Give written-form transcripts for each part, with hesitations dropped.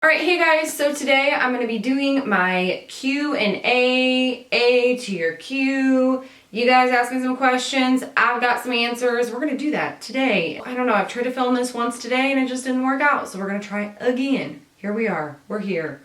Alright, hey guys, so today I'm going to be doing my Q&A, A to your Q. You guys asked me some questions, I've got some answers. We're going to do that today. I don't know, I've tried to film this once today and it just didn't work out, so we're going to try again. Here we are, we're here.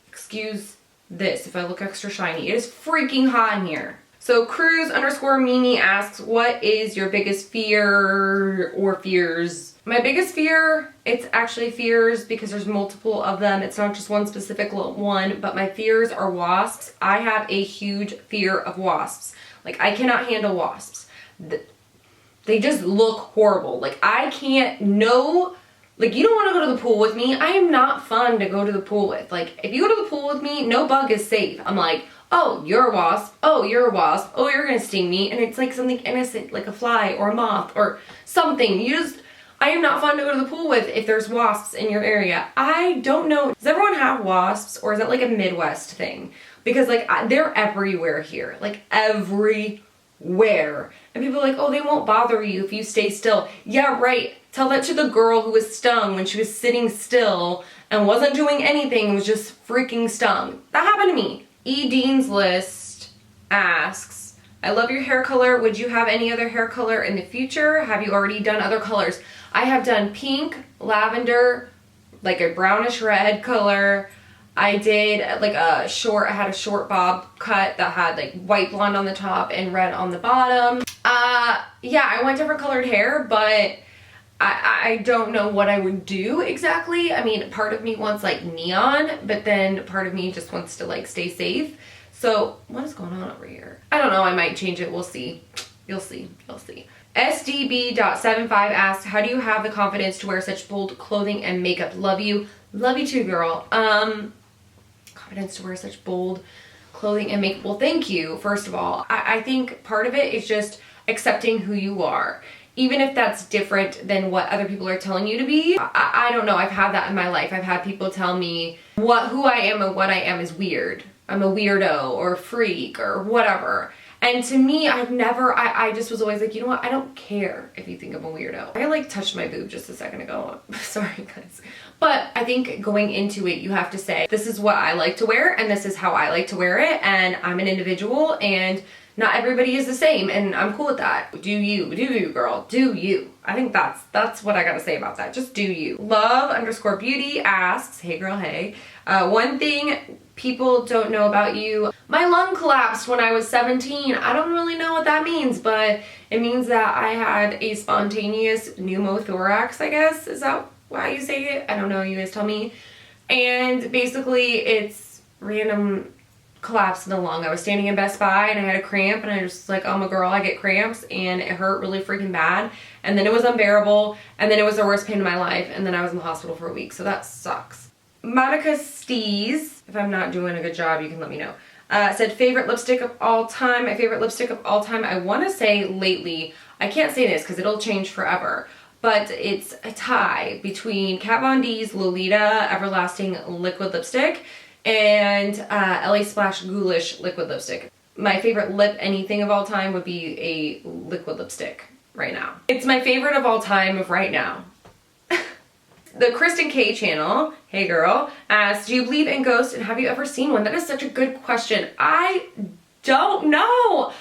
Excuse this if I look extra shiny. It is freaking hot in here. So Cruz_Mimi asks, what is your biggest fear or fears? My biggest fear, it's actually fears because there's multiple of them. It's not just one specific one, but my fears are wasps. I have a huge fear of wasps. Like, I cannot handle wasps. They just look horrible. Like, I can't, no, like, you don't want to go to the pool with me. I am not fun to go to the pool with. Like, if you go to the pool with me, no bug is safe. I'm like, oh, you're a wasp. Oh, you're a wasp. Oh, you're gonna sting me. And it's like something innocent, like a fly or a moth or something. I am not fun to go to the pool with if there's wasps in your area. I don't know. Does everyone have wasps, or is that like a Midwest thing? Because like they're everywhere here, like everywhere. And people are like, oh, they won't bother you if you stay still. Yeah, right. Tell that to the girl who was stung when she was sitting still and wasn't doing anything and was just freaking stung. That happened to me. E. Dean's List asks, I love your hair color. Would you have any other hair color in the future? Have you already done other colors? I have done pink, lavender, like a brownish red color. I did like I had a short bob cut that had like white blonde on the top and red on the bottom. Yeah, I want different colored hair, but I don't know what I would do exactly. I mean, part of me wants like neon, but then part of me just wants to like stay safe. So what is going on over here? I don't know, I might change it, we'll see. You'll see, you'll see. SDB.75 asked, how do you have the confidence to wear such bold clothing and makeup? Love you. Love you too, girl. Confidence to wear such bold clothing and makeup. Well, thank you, first of all. I think part of it is just accepting who you are. Even if that's different than what other people are telling you to be. I don't know, I've had that in my life. I've had people tell me who I am and what I am is weird. I'm a weirdo or a freak or whatever. And to me, I just was always like, you know what? I don't care if you think I'm a weirdo. I like touched my boob just a second ago. Sorry, guys. But I think going into it, you have to say, this is what I like to wear and this is how I like to wear it. And I'm an individual and not everybody is the same. And I'm cool with that. Do you, girl, do you. I think that's what I gotta say about that. Just do you. Love_beauty asks, hey girl, hey. One thing people don't know about you. My lung collapsed when I was 17. I don't really know what that means, but it means that I had a spontaneous pneumothorax, I guess. Is that why you say it? I don't know, you guys tell me. And basically it's random collapse in the lung. I was standing in Best Buy and I had a cramp and I was just like, oh my girl, I get cramps, and it hurt really freaking bad. And then it was unbearable, and then it was the worst pain of my life, and then I was in the hospital for a week, so that sucks. Monica Stees, if I'm not doing a good job, you can let me know. Said favorite lipstick of all time. My favorite lipstick of all time, I want to say lately, I can't say this because it'll change forever, but it's a tie between Kat Von D's Lolita Everlasting Liquid Lipstick and LA Splash Ghoulish Liquid Lipstick. My favorite lip anything of all time would be a liquid lipstick right now. It's my favorite of all time of right now. The Kristen K channel, hey girl, asks, do you believe in ghosts and have you ever seen one? That is such a good question. I don't know.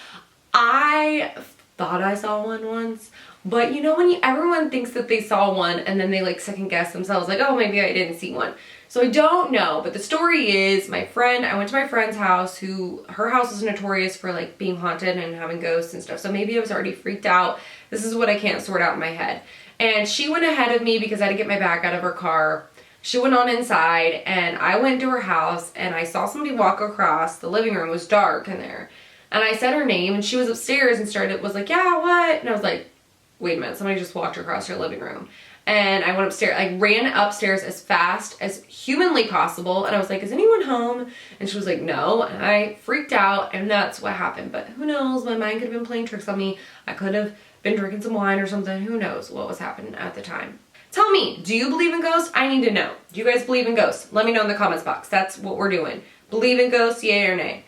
I thought I saw one once, but you know when everyone thinks that they saw one and then they like second guess themselves, like, oh, maybe I didn't see one. So I don't know, but the story is I went to my friend's house her house is notorious for like being haunted and having ghosts and stuff. So maybe I was already freaked out. This is what I can't sort out in my head. And she went ahead of me because I had to get my bag out of her car. She went on inside and I went to her house and I saw somebody walk across the living room. It was dark in there. And I said her name and she was upstairs and was like, yeah, what? And I was like, wait a minute, somebody just walked across her living room. And I went upstairs, I ran upstairs as fast as humanly possible. And I was like, is anyone home? And she was like, no. And I freaked out and that's what happened. But who knows? My mind could have been playing tricks on me. I could have been drinking some wine or something. Who knows what was happening at the time. Tell me, do you believe in ghosts? I need to know. Do you guys believe in ghosts? Let me know in the comments box. That's what we're doing. Believe in ghosts, yay or nay?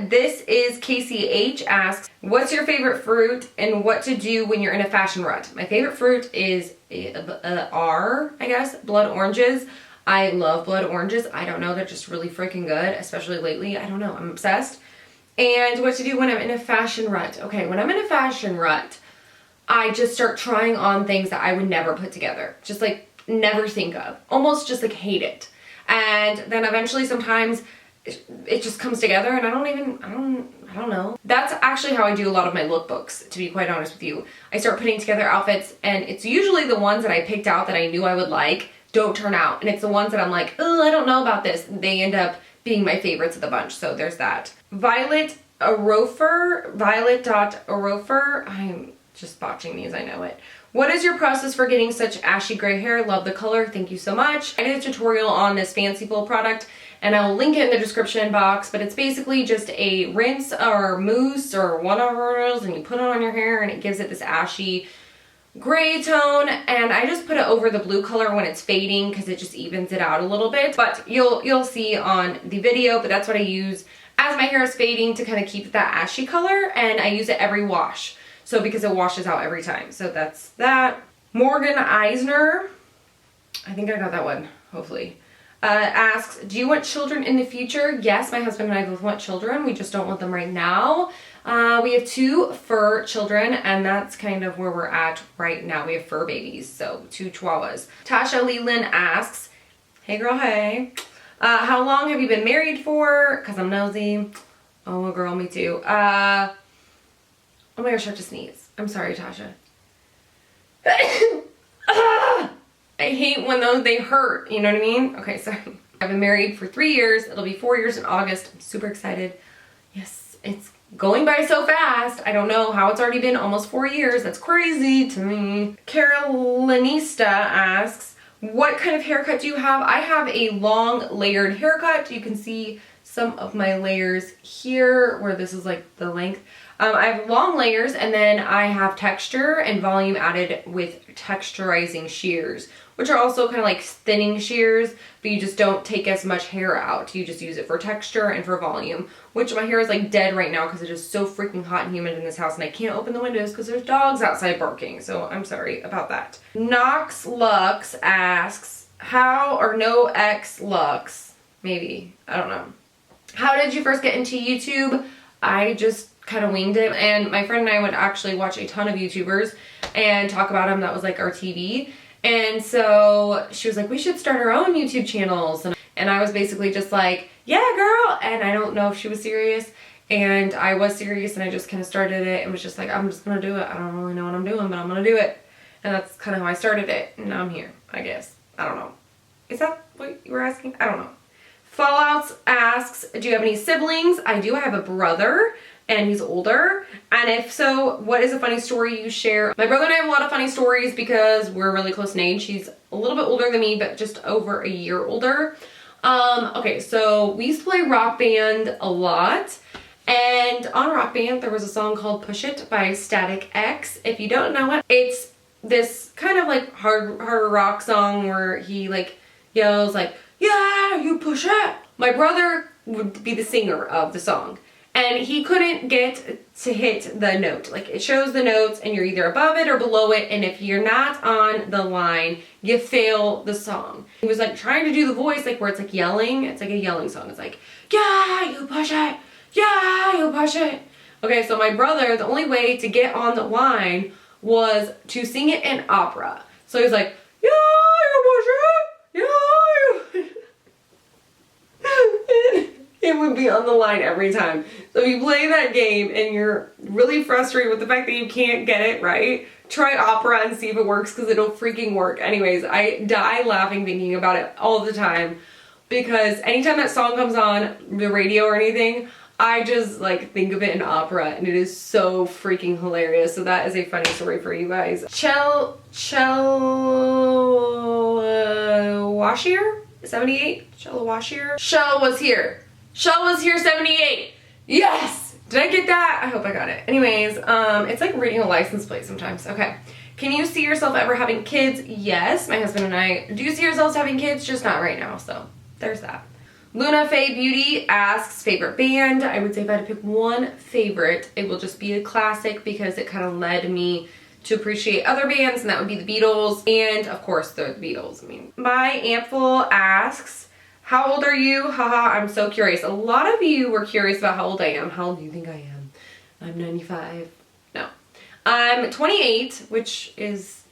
This is Casey H asks, what's your favorite fruit and what to do when you're in a fashion rut? My favorite fruit is R, I guess, blood oranges. I love blood oranges. I don't know, they're just really freaking good, especially lately. I don't know, I'm obsessed. And what to do when I'm in a fashion rut. Okay, when I'm in a fashion rut, I just start trying on things that I would never put together. Just like never think of. Almost just like hate it. And then eventually sometimes it just comes together and I don't know. That's actually how I do a lot of my lookbooks, to be quite honest with you. I start putting together outfits and it's usually the ones that I picked out that I knew I would like don't turn out. And it's the ones that I'm like, oh, I don't know about this. They end up being my favorites of the bunch. So there's that. Violet Arofer, Violet.Arofer. I'm just botching these, I know it. What is your process for getting such ashy gray hair? Love the color, thank you so much. I did a tutorial on this Fanciful product and I'll link it in the description box, but it's basically just a rinse or mousse or whatever it is and you put it on your hair and it gives it this ashy gray tone, and I just put it over the blue color when it's fading because it just evens it out a little bit. But you'll see on the video, but that's what I use as my hair is fading to kind of keep that ashy color, and I use it every wash. So because it washes out every time. So that's that. Morgan Eisner, I think I got that one, hopefully. Asks, do you want children in the future? Yes, my husband and I both want children. We just don't want them right now. We have 2 fur children, and that's kind of where we're at right now. We have fur babies, so 2 chihuahuas. Tasha Leland asks, hey girl, hey. How long have you been married for? Because I'm nosy. Oh, girl, me too. Oh my gosh, I have to sneeze. I'm sorry, Tasha. I hate when they hurt, you know what I mean? Okay, sorry. I've been married for 3 years. It'll be 4 years in August. I'm super excited. Yes, it's going by so fast. I don't know how it's already been almost 4 years. That's crazy to me. Carolinista asks, what kind of haircut do you have? I have a long layered haircut. You can see some of my layers here where this is like the length. I have long layers, and then I have texture and volume added with texturizing shears, which are also kind of like thinning shears, but you just don't take as much hair out. You just use it for texture and for volume, which my hair is like dead right now because it is so freaking hot and humid in this house and I can't open the windows because there's dogs outside barking. So I'm sorry about that. Nox Lux asks, how or no X Lux, maybe, I don't know. How did you first get into YouTube? I just kind of winged it, and my friend and I would actually watch a ton of YouTubers and talk about them. That was like our TV. And so she was like, we should start our own YouTube channels. And I was basically just like, yeah, girl. And I don't know if she was serious. And I was serious, and I just kind of started it and was just like, I'm just going to do it. I don't really know what I'm doing, but I'm going to do it. And that's kind of how I started it. And now I'm here, I guess. I don't know. Is that what you were asking? I don't know. Fallouts asks, do you have any siblings? I do. I have a brother, and he's older. And if so, what is a funny story you share? My brother and I have a lot of funny stories because we're really close in age. He's a little bit older than me, but just over a year older. Okay, so we used to play Rock Band a lot. And on Rock Band, there was a song called Push It by Static X. If you don't know it, it's this kind of like harder rock song where he like yells like, yeah, you push it. My brother would be the singer of the song, and he couldn't get to hit the note. Like, it shows the notes and you're either above it or below it, and if you're not on the line, you fail the song. He was like trying to do the voice like where it's like yelling. It's like a yelling song. It's like, yeah, you push it. Yeah, you push it. Okay, so my brother, the only way to get on the line was to sing it in opera. So he was like, yeah, you push it. Yeah, you it would be on the line every time. So if you play that game and you're really frustrated with the fact that you can't get it right, try opera and see if it works, because it'll freaking work. Anyways, I die laughing thinking about it all the time, because anytime that song comes on the radio or anything, I just like think of it in opera, and it is so freaking hilarious. So that is a funny story for you guys. Washier? 78? Washier? Shell was here. Shell was here 78. Yes! Did I get that? I hope I got it. Anyways, it's like reading a license plate sometimes. Okay. Can you see yourself ever having kids? Yes, my husband and I do see ourselves having kids, just not right now. So there's that. Luna Faye Beauty asks, favorite band. I would say if I had to pick one favorite, it will just be a classic because it kind of led me to appreciate other bands, and that would be the Beatles, and of course the Beatles. I mean, my Ampful asks, how old are you? Haha, I'm so curious. A lot of you were curious about how old I am. How old do you think I am? I'm 95. No. I'm 28, which is,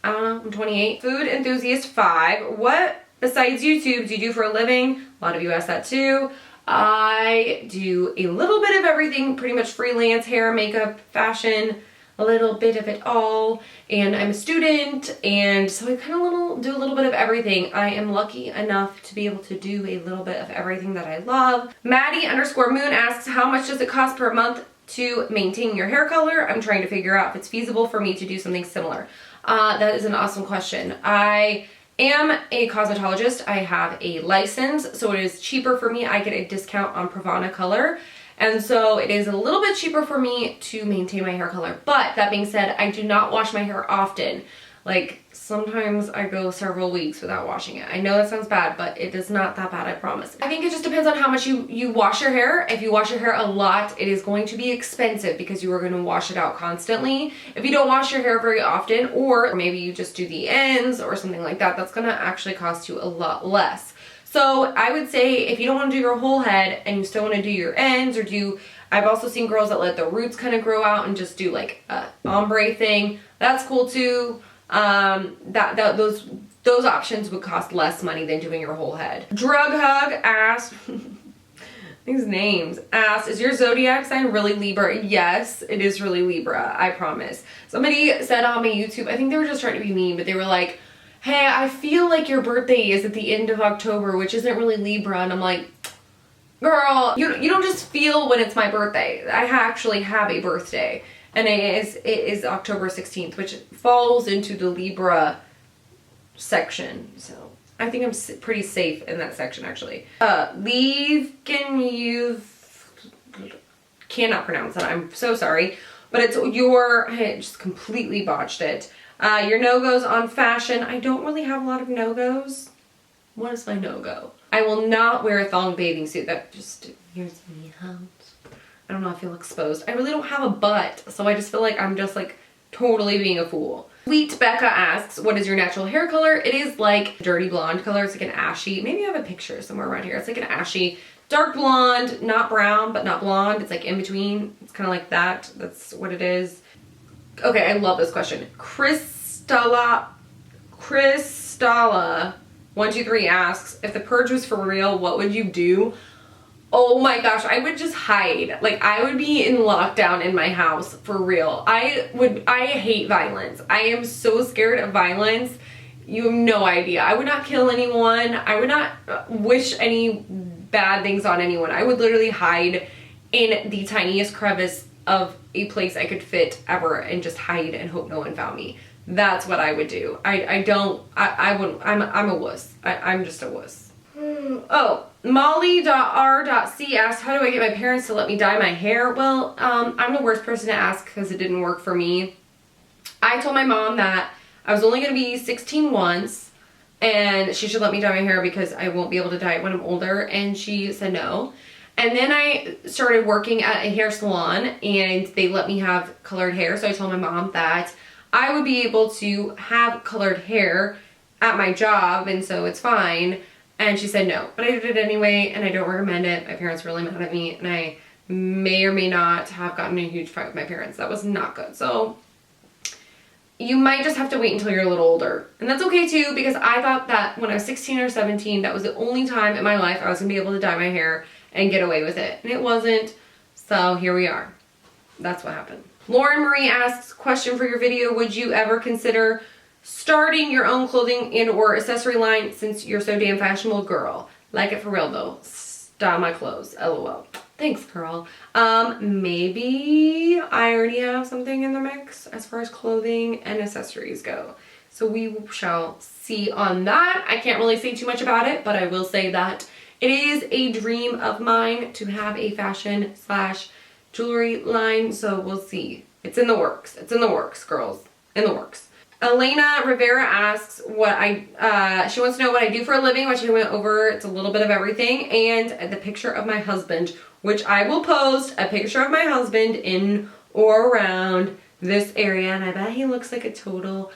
I don't know, I'm 28. Food enthusiast 5. What besides YouTube do you do for a living? A lot of you asked that too. I do a little bit of everything, pretty much freelance, hair, makeup, fashion, a little bit of it all, and I'm a student, and so I kind of do a little bit of everything. I am lucky enough to be able to do a little bit of everything that I love. Maddie_Moon asks, how much does it cost per month to maintain your hair color? I'm trying to figure out if it's feasible for me to do something similar. That is an awesome question. I am a cosmetologist. I have a license, so it is cheaper for me. I get a discount on Pravana color. And so it is a little bit cheaper for me to maintain my hair color. But that being said, I do not wash my hair often. Like, sometimes I go several weeks without washing it. I know that sounds bad, but it is not that bad, I promise. I think it just depends on how much you wash your hair. If you wash your hair a lot, it is going to be expensive because you are going to wash it out constantly. If you don't wash your hair very often, or maybe you just do the ends or something like that, that's going to actually cost you a lot less. So I would say if you don't want to do your whole head and you still want to do your ends, or I've also seen girls that let their roots kind of grow out and just do like a ombre thing. That's cool too. Those options would cost less money than doing your whole head. Drug Hug asked, these names, asked, is your zodiac sign really Libra? Yes, it is really Libra, I promise. Somebody said on my YouTube, I think they were just trying to be mean, but they were like, hey, I feel like your birthday is at the end of October, which isn't really Libra. And I'm like, girl, you don't just feel when it's my birthday. I actually have a birthday. And it is October 16th, which falls into the Libra section. So I think I'm pretty safe in that section, actually. Cannot pronounce that. I'm so sorry. But it's I just completely botched it. Your no-goes on fashion. I don't really have a lot of no-goes. What is my no-go? I will not wear a thong bathing suit. That just wears me out. I don't know, I feel exposed. I really don't have a butt, so I just feel like I'm just like totally being a fool. Sweet Becca asks, what is your natural hair color? It is like dirty blonde color. It's like an ashy, maybe I have a picture somewhere around here. It's like an ashy, dark blonde, not brown, but not blonde. It's like in between. It's kind of like that. That's what it is. Okay, I love this question. Kristalla123 asks, if the purge was for real, what would you do? Oh my gosh, I would just hide. Like, I would be in lockdown in my house for real. I hate violence. I am so scared of violence. You have no idea. I would not kill anyone. I would not wish any bad things on anyone. I would literally hide in the tiniest crevice of a place I could fit ever and just hide and hope no one found me. That's what I would do. I'm a wuss. I'm just a wuss. Oh, Molly.R.C asked, how do I get my parents to let me dye my hair? Well, I'm the worst person to ask because it didn't work for me. I told my mom that I was only going to be 16 once and she should let me dye my hair because I won't be able to dye it when I'm older, and she said no. And then I started working at a hair salon and they let me have colored hair, so I told my mom that I would be able to have colored hair at my job, and so it's fine. And she said no, but I did it anyway, and I don't recommend it. My parents were really mad at me, and I may or may not have gotten a huge fight with my parents. That was not good. So you might just have to wait until you're a little older. And that's okay too, because I thought that when I was 16 or 17, that was the only time in my life I was gonna be able to dye my hair and get away with it. And it wasn't, so here we are. That's what happened. Lauren Marie asks, question for your video, would you ever consider starting your own clothing and or accessory line since you're so damn fashionable? Girl, like it for real though. Style my clothes, lol. Thanks, girl. Maybe I already have something in the mix as far as clothing and accessories go. So we shall see on that. I can't really say too much about it, but I will say that it is a dream of mine to have a fashion / jewelry line, so we'll see. It's in the works. It's in the works, girls. In the works. Elena Rivera asks what she wants to know what I do for a living, which I went over. It's a little bit of everything, and the picture of my husband, which I will post a picture of my husband in or around this area, and I bet he looks like a total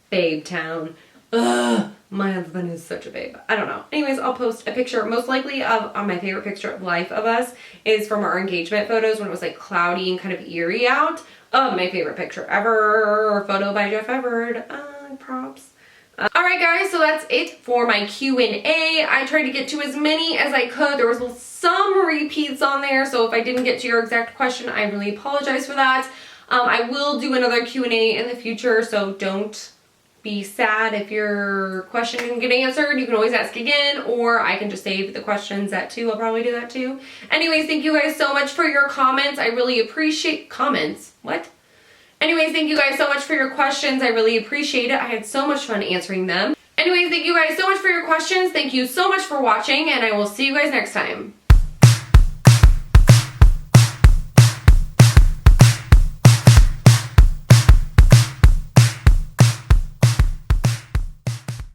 babe town. Ugh, my husband is such a babe. I don't know. Anyways, I'll post a picture, most likely of my favorite picture of life of us is from our engagement photos when it was like cloudy and kind of eerie out. My favorite picture ever. Photo by Jeff Everard. Props. Alright guys, so that's it for my Q&A. I tried to get to as many as I could. There was some repeats on there, so if I didn't get to your exact question, I really apologize for that. I will do another Q&A in the future, so don't be sad if your question didn't get answered. You can always ask again, or I can just save the questions that too. I'll probably do that too. Anyways, thank you guys so much for your comments. I really appreciate comments. What? Anyways, thank you guys so much for your questions. I really appreciate it. I had so much fun answering them. Anyways, thank you guys so much for your questions. Thank you so much for watching, and I will see you guys next time.